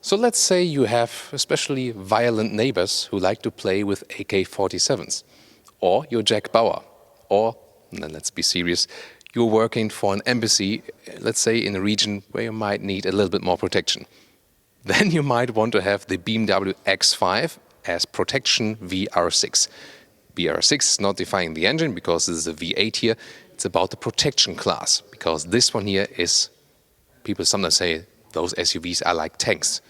So let's say you have especially violent neighbors who like to play with AK-47s, or you're Jack Bauer, or, and then let's be serious, you're working for an embassy, let's say in a region where you might need a little bit more protection. Then you might want to have the BMW X5 as Protection VR6. VR6 is not defining the engine because this is a V8 here, it's about the protection class, because this one here is, people sometimes say those SUVs are like tanks.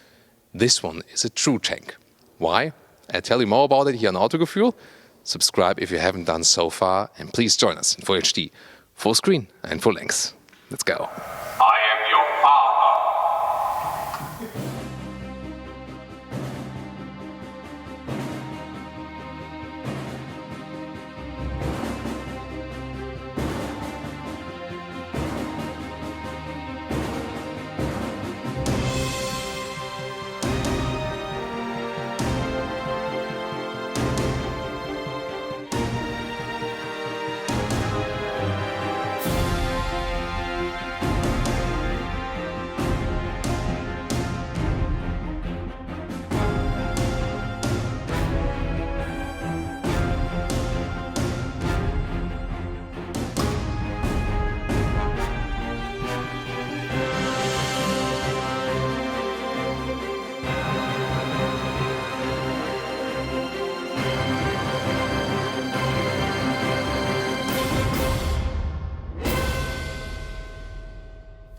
This one is a true tank. Why? I'll tell you more about it here on Autogefuehl. Subscribe if you haven't done so far, and please join us in Full HD, full screen and full length. Let's go. I am your father.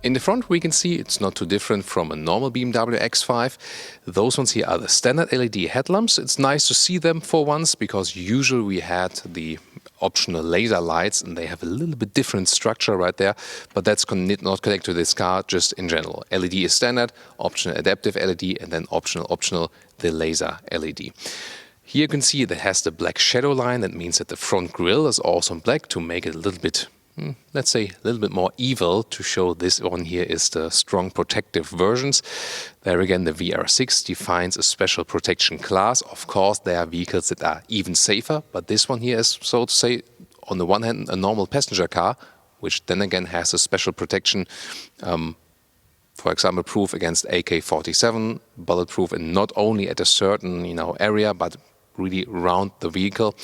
In the front we can see it's not too different from a normal BMW X5. Those ones here are the standard LED headlamps. It's nice to see them for once, because usually we had the optional laser lights and they have a little bit different structure right there, but that's not connected to this car, just in general. LED is standard, optional adaptive LED, and then optional the laser LED. Here you can see it has the black shadow line. That means that the front grille is also in black to make it a little bit, let's say, a little bit more evil, to show this one here is the strong protective versions. There again, the VR6 defines a special protection class. Of course, there are vehicles that are even safer, but this one here is, so to say, on the one hand, a normal passenger car, which then again has a special protection, for example, proof against AK-47, bulletproof, and not only at a certain, area, but really around the vehicle.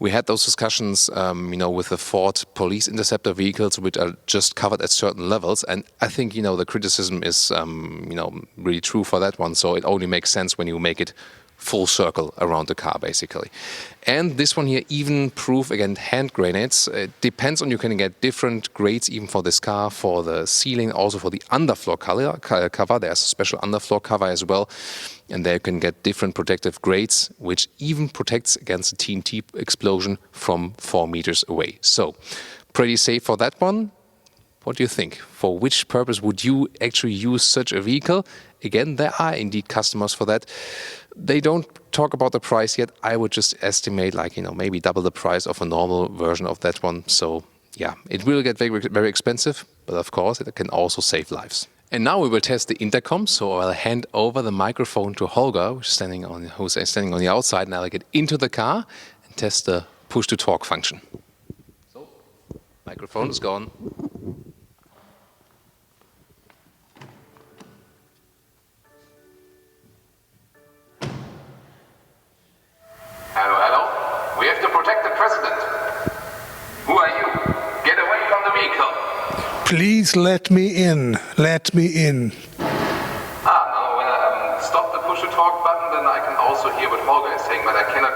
We had those discussions, with the Ford police interceptor vehicles, which are just covered at certain levels. And I think, the criticism is, really true for that one. So it only makes sense when you make it full circle around the car, basically. And this one here, even proof against hand grenades. It depends on, you can get different grades even for this car, for the ceiling, also for the underfloor cover. There's a special underfloor cover as well. And there you can get different protective grades, which even protects against a TNT explosion from 4 meters away. So, pretty safe for that one. What do you think? For which purpose would you actually use such a vehicle? Again, there are indeed customers for that. They don't talk about the price yet. I would just estimate maybe double the price of a normal version of that one. So yeah, it will get very, very expensive, but of course it can also save lives. And now we will test the intercom. So I'll hand over the microphone to Holger, who's standing on the outside, and I'll get into the car and test the push-to-talk function. So, microphone is gone. Hello? We have to protect the president. Who are you? Get away from the vehicle. Please let me in. Let me in. Now when I stop the push-to-talk button, then I can also hear what Holger is saying, but I cannot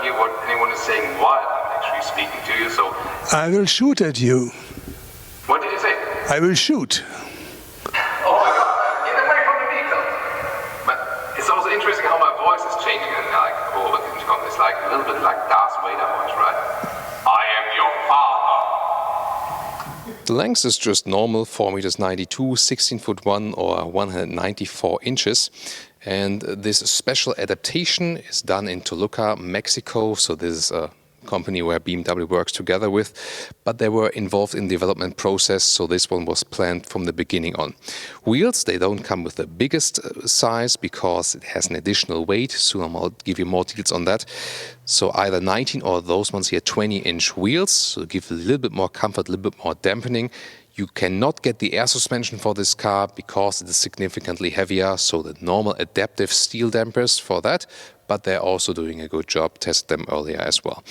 hear what anyone is saying while I'm actually speaking to you, so... I will shoot at you. What did you say? I will shoot. Oh my God, get away from the vehicle. But it's also interesting how my voice is changing, and over the intercom, it's like a little bit like Darth Vader voice, right? I am your father. The length is just normal, 4 meters 92, 16 foot 1 or 194 inches. And this special adaptation is done in Toluca, Mexico. So this is a company where BMW works together with, but they were involved in the development process, so this one was planned from the beginning on. Wheels, they don't come with the biggest size because it has an additional weight, so I'll give you more details on that. So either 19 or those ones here 20-inch wheels, so give a little bit more comfort, a little bit more dampening. You cannot get the air suspension for this car because it is significantly heavier, so the normal adaptive steel dampers for that, but they're also doing a good job, tested them earlier as well.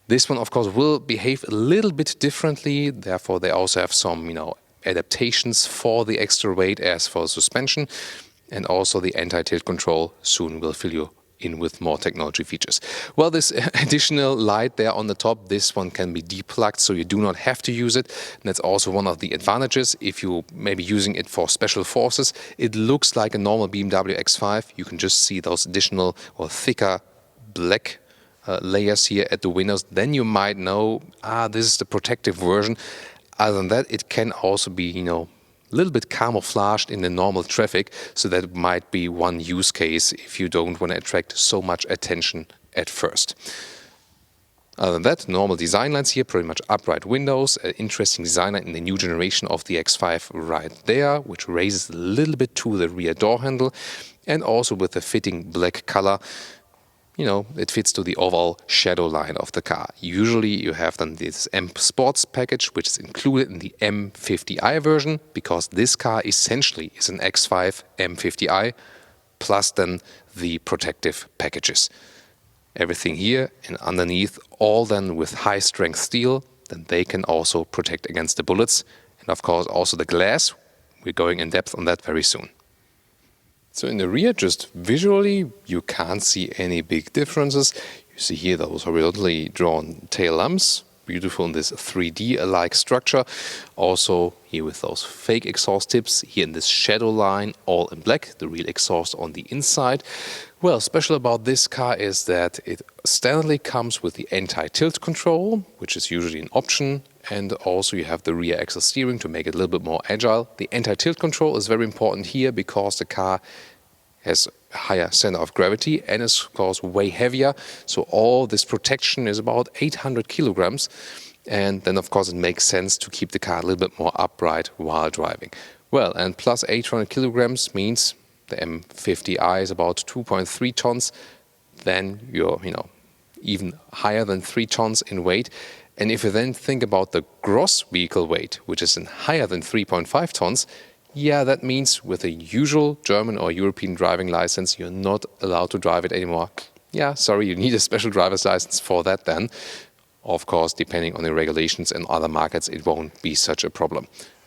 This one, of course, will behave a little bit differently, therefore they also have some, adaptations for the extra weight as for suspension, and also the anti-tilt control soon will fill you in with more technology features. Well, this additional light there on the top, this one can be deplugged, so you do not have to use it. And that's also one of the advantages. If you may be using it for special forces, it looks like a normal BMW X5. You can just see those additional or thicker black layers here at the windows. Then you might know, this is the protective version. Other than that, it can also be, a little bit camouflaged in the normal traffic, so that might be one use case if you don't want to attract so much attention at first. Other than that, normal design lines here, pretty much upright windows, an interesting design in the new generation of the X5 right there, which raises a little bit to the rear door handle, and also with the fitting black color. It fits to the overall shadow line of the car. Usually you have then this M Sports package, which is included in the M50i version, because this car essentially is an X5 M50i, plus then the protective packages. Everything here and underneath, all then with high strength steel, then they can also protect against the bullets. And of course also the glass. We're going in depth on that very soon. So in the rear, just visually, you can't see any big differences. You see here those horizontally drawn tail lamps, beautiful in this 3D-alike structure. Also here with those fake exhaust tips, here in this shadow line, all in black, the real exhaust on the inside. Well, special about this car is that it standardly comes with the anti-tilt control, which is usually an option. And also you have the rear axle steering to make it a little bit more agile. The anti-tilt control is very important here because the car has a higher center of gravity and is of course way heavier. So all this protection is about 800 kilograms. And then of course it makes sense to keep the car a little bit more upright while driving. Well, and plus 800 kilograms means the M50i is about 2.3 tons. Then you're, even higher than 3 tons in weight. And if you then think about the gross vehicle weight, which is higher than 3.5 tons, that means with a usual German or European driving license, you're not allowed to drive it anymore. Sorry, you need a special driver's license for that then. Of course, depending on the regulations in other markets, it won't be such a problem.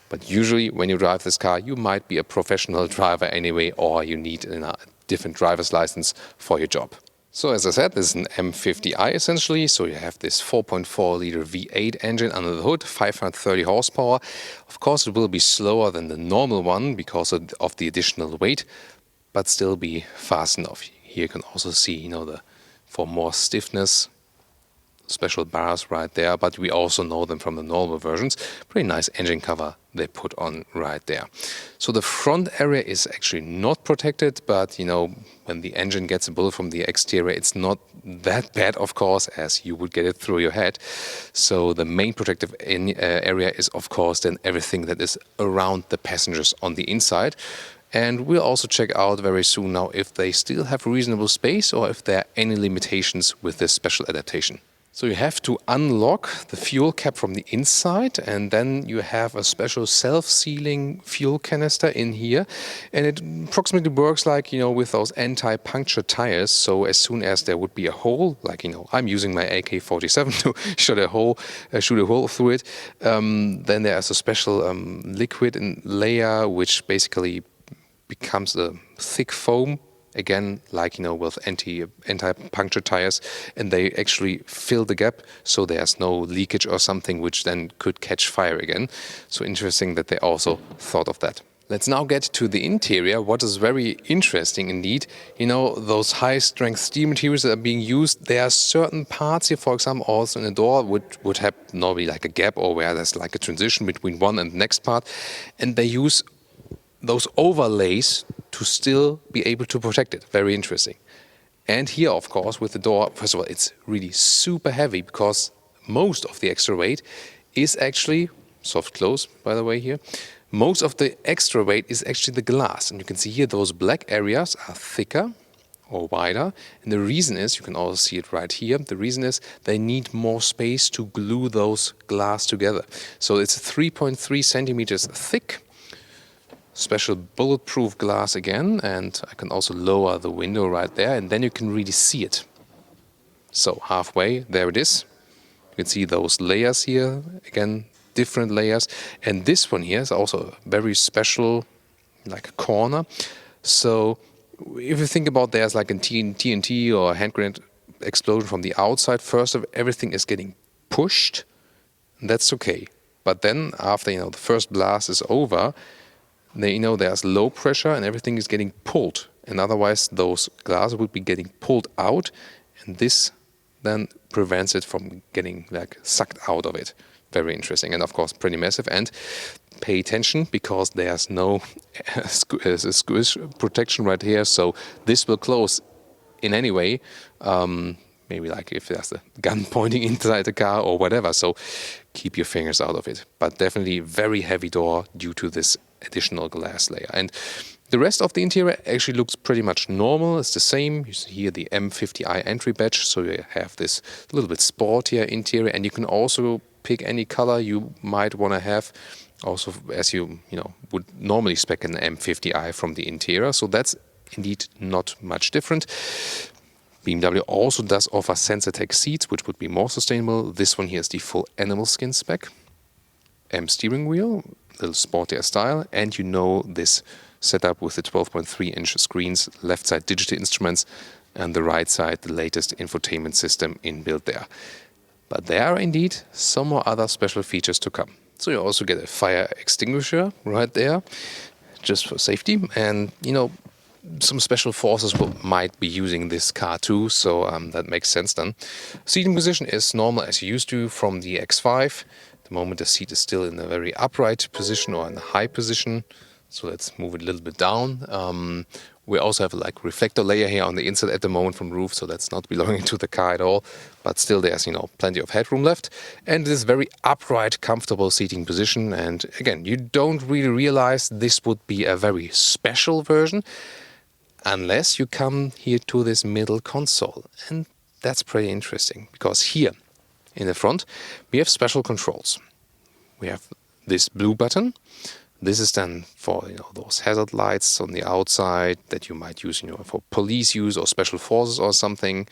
But usually when you drive this car, you might be a professional driver anyway, or you need a different driver's license for your job. So as I said, this is an M50i essentially, so you have this 4.4 liter V8 engine under the hood, 530 horsepower. Of course it will be slower than the normal one because of the additional weight, but still be fast enough. Here you can also see, for more stiffness, special bars right there, but we also know them from the normal versions. Pretty nice engine cover they put on right there. So the front area is actually not protected, but when the engine gets a bullet from the exterior, it's not that bad, of course, as you would get it through your head. So the main protective area is, of course, then everything that is around the passengers on the inside. And we'll also check out very soon now if they still have reasonable space or if there are any limitations with this special adaptation. So you have to unlock the fuel cap from the inside, and then you have a special self-sealing fuel canister in here. And it approximately works like, with those anti-puncture tires. So as soon as there would be a hole, like, I'm using my AK-47 to shoot a hole through it, then there's a special liquid layer which basically becomes a thick foam. Again, like, with anti-puncture tires, and they actually fill the gap so there's no leakage or something which then could catch fire again. So interesting that they also thought of that. Let's now get to the interior. What is very interesting indeed, those high-strength steel materials that are being used, there are certain parts here, for example, also in the door, would have normally like a gap or where there's like a transition between one and the next part, and they use those overlays to still be able to protect it. Very interesting. And here, of course, with the door, first of all, it's really super heavy because most of the extra weight is actually, soft close, by the way, here. Most of the extra weight is actually the glass. And you can see here those black areas are thicker, or wider. And the reason is, you can also see it right here, the reason is they need more space to glue those glass together. So it's 3.3 centimeters thick, special bulletproof glass again, and I can also lower the window right there, and then you can really see it. So halfway, there it is. You can see those layers here, again, different layers. And this one here is also a very special, like a corner. So if you think about there's like a TNT or a hand grenade explosion from the outside, first of everything is getting pushed, that's okay. But then after, the first blast is over, there's low pressure and everything is getting pulled. And otherwise those glass would be getting pulled out, and this then prevents it from getting like sucked out of it. Very interesting, and of course pretty massive. And pay attention, because there's no squish protection right here, so this will close in any way. Maybe like if there's a gun pointing inside the car or whatever, so keep your fingers out of it. But definitely very heavy door due to this additional glass layer. And the rest of the interior actually looks pretty much normal. It's the same. You see here the M50i entry badge, so you have this little bit sportier interior, and you can also pick any color you might want to have, also as you would normally spec an M50i from the interior. So that's indeed not much different. BMW also does offer SensorTech seats, which would be more sustainable. This one here is the full animal skin spec. M steering wheel, little sportier style, and this setup with the 12.3-inch screens, left side digital instruments, and the right side the latest infotainment system inbuilt there. But there are indeed some more other special features to come. So you also get a fire extinguisher right there, just for safety, and some special forces might be using this car too, so that makes sense then. Seating position is normal as you used to from the X5. At the moment the seat is still in a very upright position or in a high position. So let's move it a little bit down. We also have a reflector layer here on the inside at the moment from roof, so that's not belonging to the car at all. But still there's plenty of headroom left. And this very upright, comfortable seating position. And again, you don't really realize this would be a very special version unless you come here to this middle console. And that's pretty interesting, because here in the front we have special controls. We have this blue button. This is then for those hazard lights on the outside that you might use for police use or special forces or something.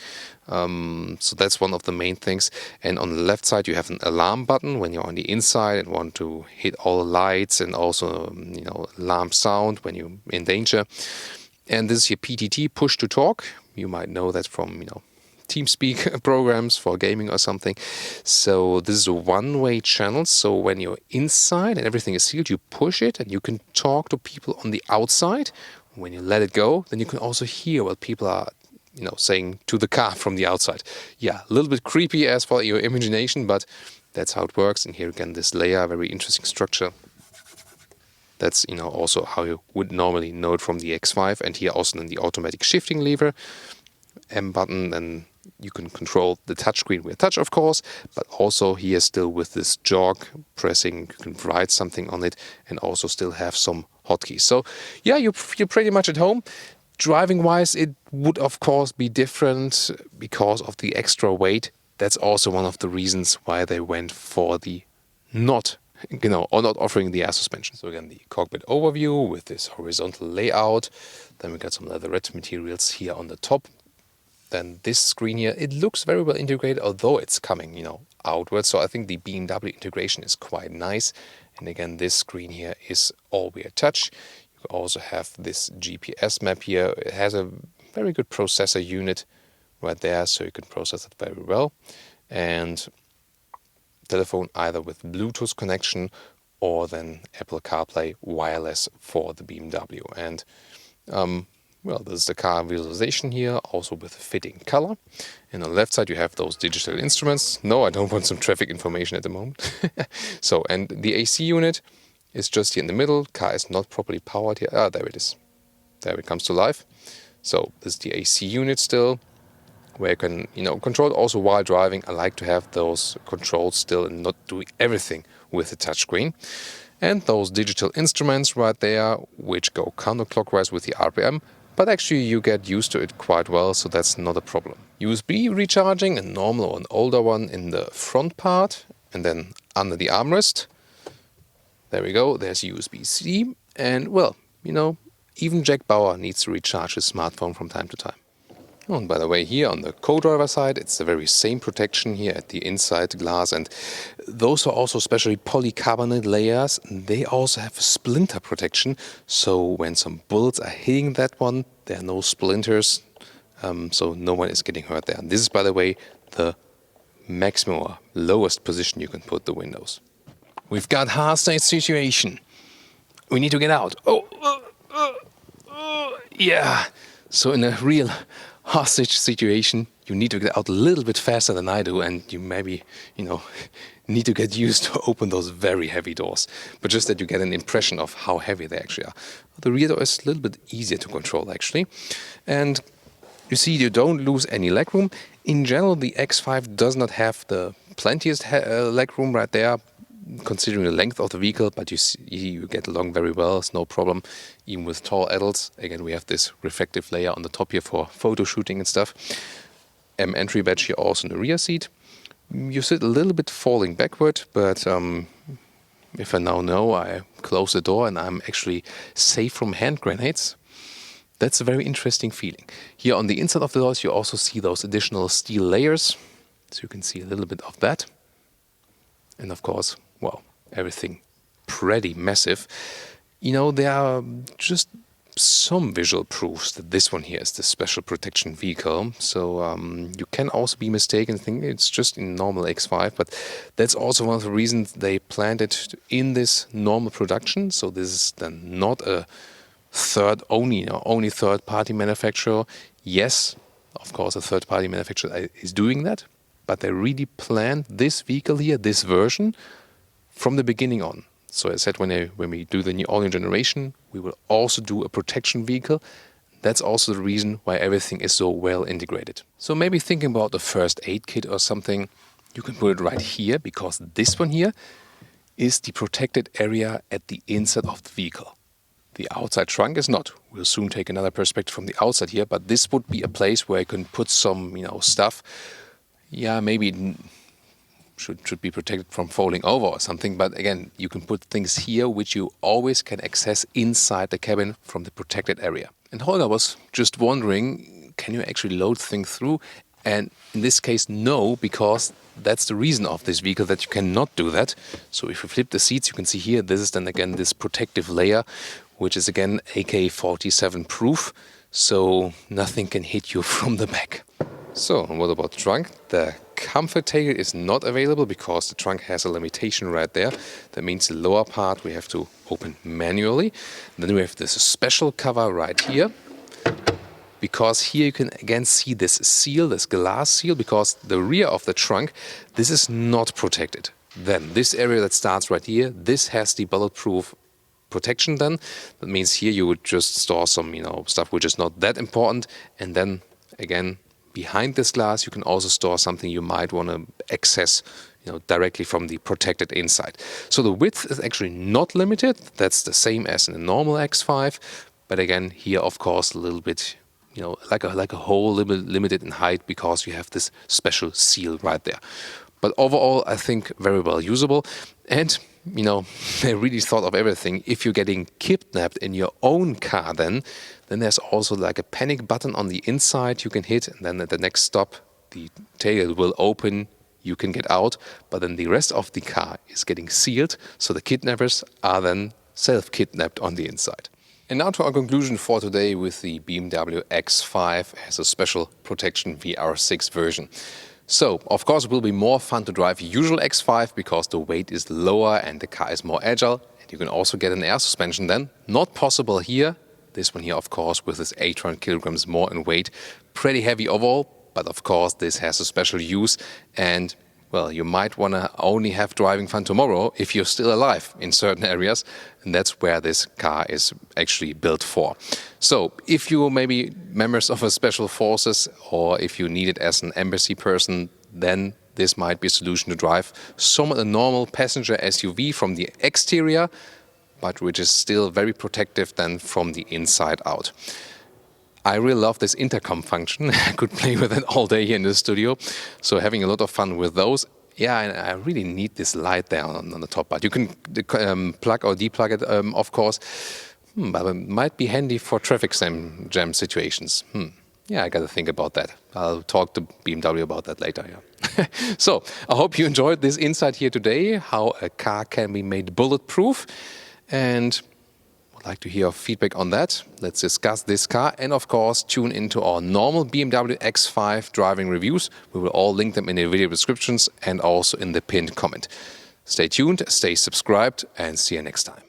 So that's one of the main things. And on the left side you have an alarm button when you're on the inside and want to hit all the lights, and also alarm sound when you're in danger. And this is your PTT, push to talk. You might know that from TeamSpeak programs for gaming or something. So this is a one-way channel. So when you're inside and everything is sealed, you push it and you can talk to people on the outside. When you let it go, then you can also hear what people are saying to the car from the outside. Yeah, a little bit creepy as for your imagination, but that's how it works. And here again, this layer, very interesting structure. That's also how you would normally know it from the X5. And here also then the automatic shifting lever, M button, and you can control the touchscreen with touch, of course, but also here still with this jog pressing, you can write something on it and also still have some hotkeys. So yeah, you're pretty much at home. Driving wise, it would of course be different because of the extra weight. That's also one of the reasons why they went for the not offering the air suspension. So again, the cockpit overview with this horizontal layout. Then we got some leatherette materials here on the top. Then this screen here, it looks very well integrated, although it's coming, outwards. So I think the BMW integration is quite nice. And again, this screen here is all-wheel touch. You also have this GPS map here. It has a very good processor unit right there, so you can process it very well. And telephone either with Bluetooth connection or then Apple CarPlay wireless for the BMW. And this is the car visualization here, also with a fitting color. And on the left side you have those digital instruments. No, I don't want some traffic information at the moment. So, and the AC unit is just here in the middle. Car is not properly powered here. Ah, there it is. There it comes to life. So this is the AC unit still, where you can control it also while driving. I like to have those controls still and not doing everything with the touchscreen. And those digital instruments right there, which go counterclockwise with the RPM, but actually you get used to it quite well, so that's not a problem. USB recharging, a normal or an older one in the front part, and then under the armrest. There we go, there's USB-C, and well, you know, even Jack Bauer needs to recharge his smartphone from time to time. Oh, and by the way, here on the co-driver side, it's the very same protection here at the inside glass, and those are also specially polycarbonate layers. They also have splinter protection, so when some bullets are hitting that one, there are no splinters, so no one is getting hurt there. And this is, by the way, the maximum or lowest position you can put the windows. We've got hostage situation. We need to get out. Yeah. So in a real hostage situation, you need to get out a little bit faster than I do, and you maybe, you know, need to get used to open those very heavy doors. But just that you get an impression of how heavy they actually are. The rear door is a little bit easier to control actually. And you see, you don't lose any legroom. In general, the X5 does not have the plentiest legroom right there, considering the length of the vehicle, but you see, you get along very well, it's no problem, even with tall adults. Again, we have this reflective layer on the top here for photo shooting and stuff. Entry badge here also in the rear seat. You sit a little bit falling backward, but if I now know I close the door and I'm actually safe from hand grenades, that's a very interesting feeling. Here on the inside of the doors you also see those additional steel layers, so you can see a little bit of that. And of course, well, everything pretty massive. You know, there are just some visual proofs that this one here is the special protection vehicle. So you can also be mistaken and think it's just in normal X5, but that's also one of the reasons they planned it in this normal production. So this is then not a only third-party manufacturer. Yes, of course, a third-party manufacturer is doing that, but they really planned this vehicle here, this version, from the beginning on. So I said when we do the all-new generation, we will also do a protection vehicle. That's also the reason why everything is so well integrated. So maybe thinking about the first aid kit or something, you can put it right here, because this one here is the protected area at the inside of the vehicle. The outside trunk is not. We'll soon take another perspective from the outside here, but this would be a place where you can put some, stuff. Yeah, maybe it should be protected from falling over or something, but again, you can put things here which you always can access inside the cabin from the protected area. And Holger was just wondering, can you actually load things through? And in this case, no, because that's the reason of this vehicle, that you cannot do that. So if you flip the seats, you can see here, this is then again this protective layer, which is again AK-47 proof, so nothing can hit you from the back. So, what about the trunk? The comfort tail is not available because the trunk has a limitation right there. That means the lower part we have to open manually. Then we have this special cover right here, because here you can again see this seal, this glass seal, because the rear of the trunk, this is not protected. Then this area that starts right here, this has the bulletproof protection then. That means here you would just store some, stuff which is not that important. And then again, behind this glass, you can also store something you might want to access, directly from the protected inside. So the width is actually not limited. That's the same as in a normal X5. But again, here, of course, a little bit, like a hole limited in height, because you have this special seal right there. But overall, I think very well usable. And, they really thought of everything. If you're getting kidnapped in your own car, then there's also like a panic button on the inside you can hit. And then at the next stop, the tail will open, you can get out. But then the rest of the car is getting sealed. So the kidnappers are then self-kidnapped on the inside. And now to our conclusion for today with the BMW X5 as a special protection VR6 version. So, of course, it will be more fun to drive usual X5 because the weight is lower and the car is more agile. And you can also get an air suspension then. Not possible here. This one here, of course, with this 800 kilograms more in weight. Pretty heavy overall, but of course this has a special use. And, well, you might want to only have driving fun tomorrow if you're still alive in certain areas. And that's where this car is actually built for. So if you maybe members of a special forces, or if you need it as an embassy person, then this might be a solution to drive somewhat a normal passenger SUV from the exterior, but which is still very protective then from the inside out. I really love this intercom function. I could play with it all day here in the studio. So having a lot of fun with those. Yeah, and I really need this light there on the top part. You can plug or deplug it, of course, but it might be handy for traffic jam situations. Yeah, I got to think about that. I'll talk to BMW about that later. Yeah. So I hope you enjoyed this insight here today, how a car can be made bulletproof. And I'd like to hear your feedback on that. Let's discuss this car and, of course, tune into our normal BMW X5 driving reviews. We will all link them in the video descriptions and also in the pinned comment. Stay tuned, stay subscribed, and see you next time.